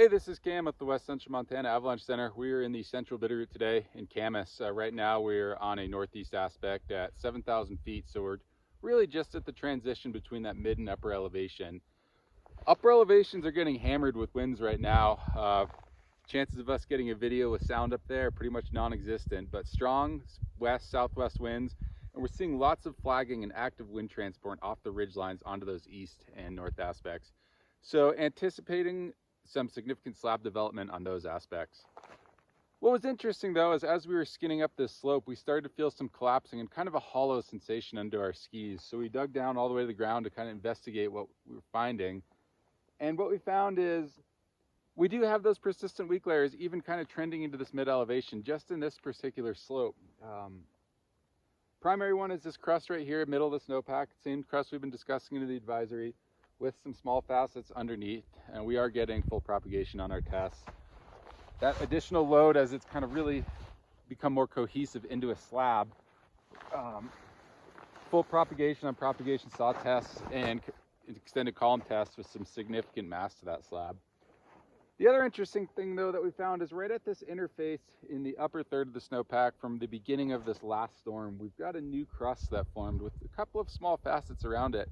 Hey, this is Cam at the West Central Montana Avalanche Center. We are in the central Bitterroot today in Camas. Right now we're on a northeast aspect at 7,000 feet, so we're really just at the transition between that mid and upper elevation. Upper elevations are getting hammered with winds right now. Chances of us getting a video with sound up there are pretty much non-existent, but strong west-southwest winds, and we're seeing lots of flagging and active wind transport off the ridge lines onto those east and north aspects. So anticipating some significant slab development on those aspects. What was interesting though is as we were skinning up this slope, we started to feel some collapsing and kind of a hollow sensation under our skis. So we dug down all the way to the ground to kind of investigate what we were finding. And what we found is we do have those persistent weak layers even kind of trending into this mid elevation just in this particular slope. Primary one is this crust right here, middle of the snowpack, same crust we've been discussing in the advisory, with some small facets underneath, and we are getting full propagation on our tests. That additional load, as it's kind of really become more cohesive into a slab, full propagation on propagation saw tests and extended column tests with some significant mass to that slab. The other interesting thing though that we found is right at this interface in the upper third of the snowpack from the beginning of this last storm, we've got a new crust that formed with a couple of small facets around it.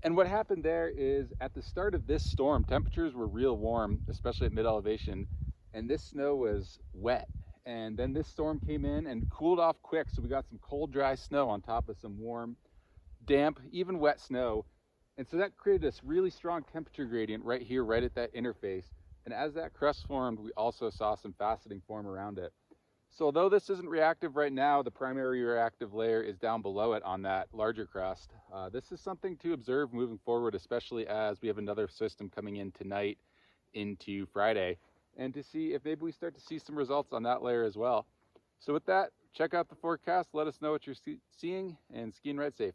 And what happened there is at the start of this storm, temperatures were real warm, especially at mid elevation, and this snow was wet. And then this storm came in and cooled off quick, so we got some cold, dry snow on top of some warm, damp, even wet snow. And so that created this really strong temperature gradient right here, right at that interface. And as that crust formed, we also saw some faceting form around it. So although this isn't reactive right now, the primary reactive layer is down below it on that larger crust. This is something to observe moving forward, especially as we have another system coming in tonight into Friday, and to see if maybe we start to see some results on that layer as well. So with that, check out the forecast, let us know what you're seeing, and ski and ride safe.